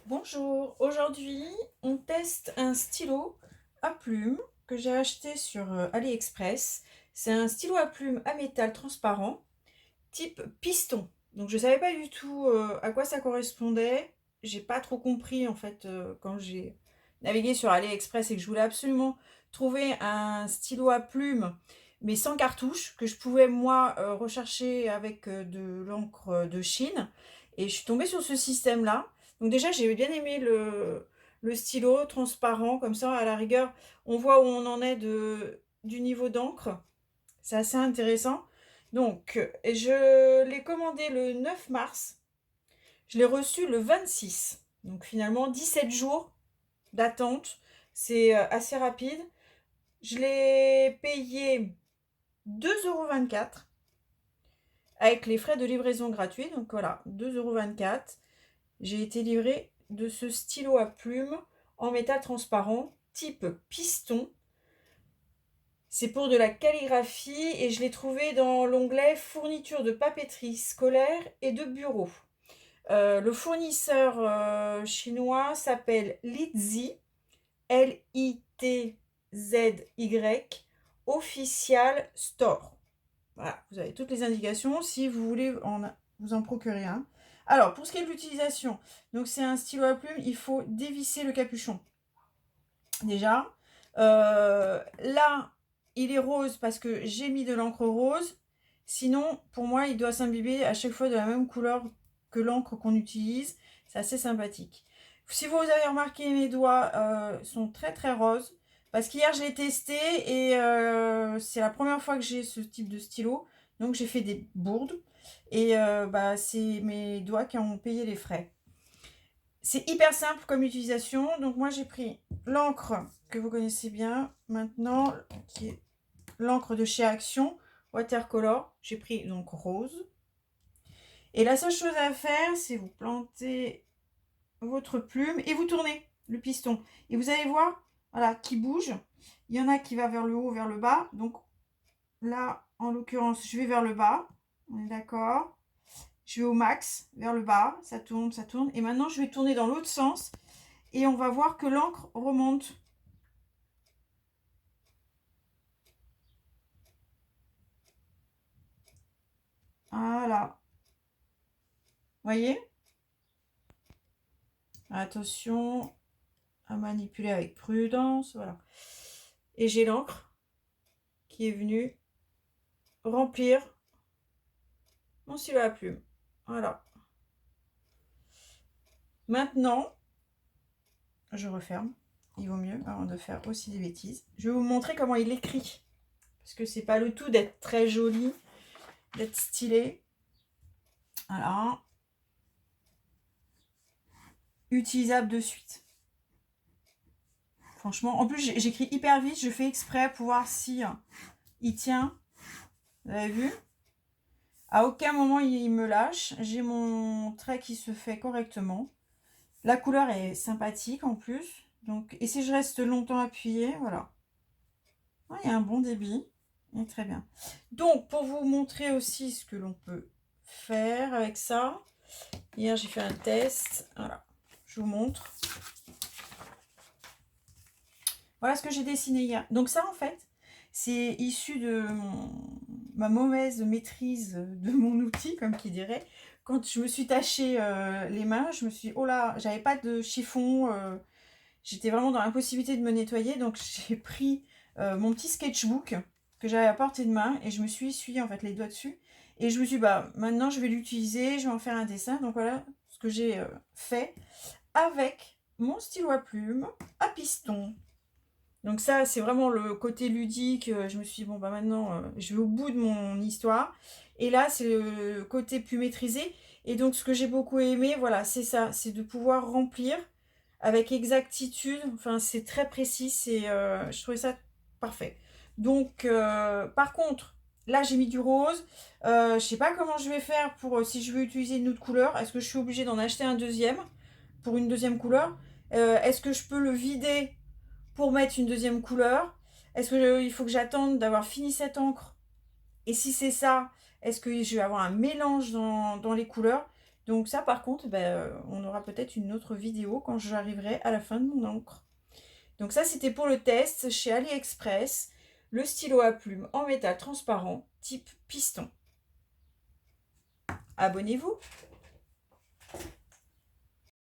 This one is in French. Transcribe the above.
Bonjour, aujourd'hui on teste un stylo à plumes que j'ai acheté sur AliExpress. C'est un stylo à plumes à métal transparent type piston. Donc je savais pas du tout à quoi ça correspondait. J'ai pas trop compris en fait quand j'ai navigué sur AliExpress et que je voulais absolument trouver un stylo à plumes mais sans cartouche que je pouvais moi rechercher avec de l'encre de Chine. Et je suis tombée sur ce système-là. Donc déjà j'ai bien aimé le stylo transparent comme ça à la rigueur on voit où on en est du niveau d'encre. C'est assez intéressant. Donc, je l'ai commandé le 9 mars. Je l'ai reçu le 26. Donc, finalement, 17 jours d'attente. C'est assez rapide. Je l'ai payé 2,24 € avec les frais de livraison gratuits. Donc, voilà, 2,24 €. J'ai été livrée de ce stylo à plumes en métal transparent type piston. C'est pour de la calligraphie et je l'ai trouvé dans l'onglet fourniture de papeterie scolaire et de bureau. Le fournisseur chinois s'appelle Litzy, Litzy, Official Store. Voilà, vous avez toutes les indications si vous voulez vous en procurer un. Alors, pour ce qui est de l'utilisation, donc c'est un stylo à plume, il faut dévisser le capuchon. Déjà, là, il est rose parce que j'ai mis de l'encre rose. Sinon, pour moi, il doit s'imbiber à chaque fois de la même couleur que l'encre qu'on utilise. C'est assez sympathique. Si vous avez remarqué, mes doigts sont très très roses. Parce qu'hier, je l'ai testé et c'est la première fois que j'ai ce type de stylo. Donc, j'ai fait des bourdes. Et c'est mes doigts qui ont payé les frais. C'est hyper simple comme utilisation. Donc moi j'ai pris l'encre que vous connaissez bien maintenant, qui est l'encre de chez Action, Watercolor. J'ai pris donc rose. Et la seule chose à faire, c'est vous planter votre plume et vous tournez le piston. Et vous allez voir, voilà, qui bouge. Il y en a qui va vers le haut, vers le bas. Donc là, en l'occurrence, je vais vers le bas. On est d'accord. Je vais au max, vers le bas. Ça tourne, ça tourne. Et maintenant, je vais tourner dans l'autre sens. Et on va voir que l'encre remonte. Voilà. Voyez? Attention à manipuler avec prudence. Voilà. Et j'ai l'encre qui est venue remplir mon stylo à plume. Voilà. Maintenant, je referme. Il vaut mieux avant de faire aussi des bêtises. Je vais vous montrer comment il écrit. Parce que c'est pas le tout d'être très joli, d'être stylé. Voilà. Utilisable de suite. Franchement, en plus j'écris hyper vite, je fais exprès pour voir si il tient. Vous avez vu? À aucun moment il me lâche. J'ai mon trait qui se fait correctement. La couleur est sympathique en plus. Donc, et si je reste longtemps appuyée, voilà. Il y a un bon débit. Et très bien. Donc, pour vous montrer aussi ce que l'on peut faire avec ça. Hier, j'ai fait un test. Voilà. Je vous montre. Voilà ce que j'ai dessiné hier. Donc ça, en fait, c'est issu de ma mauvaise maîtrise de mon outil, comme qui dirait. Quand je me suis taché les mains, je me suis dit, oh là, j'avais pas de chiffon. J'étais vraiment dans l'impossibilité de me nettoyer. Donc j'ai pris mon petit sketchbook que j'avais à portée de main et je me suis essuyé en fait les doigts dessus. Et je me suis dit, bah maintenant je vais l'utiliser, je vais en faire un dessin. Donc voilà ce que j'ai fait avec mon stylo à plume à piston. Donc ça, c'est vraiment le côté ludique. Je me suis dit, bon, bah maintenant, je vais au bout de mon histoire. Et là, c'est le côté plus maîtrisé. Et donc, ce que j'ai beaucoup aimé, voilà, c'est ça. C'est de pouvoir remplir avec exactitude. Enfin, c'est très précis. Je trouvais ça parfait. Donc, par contre, là, j'ai mis du rose. Je sais pas comment je vais faire pour si je veux utiliser une autre couleur. Est-ce que je suis obligée d'en acheter un deuxième pour une deuxième couleur? Est-ce que je peux le vider pour mettre une deuxième couleur? Est-ce qu'il faut que j'attende d'avoir fini cette encre? Et si c'est ça, est-ce que je vais avoir un mélange dans les couleurs? Donc ça, par contre, ben, on aura peut-être une autre vidéo quand j'arriverai à la fin de mon encre. Donc ça, c'était pour le test chez AliExpress, le stylo à plume en métal transparent type piston. Abonnez-vous!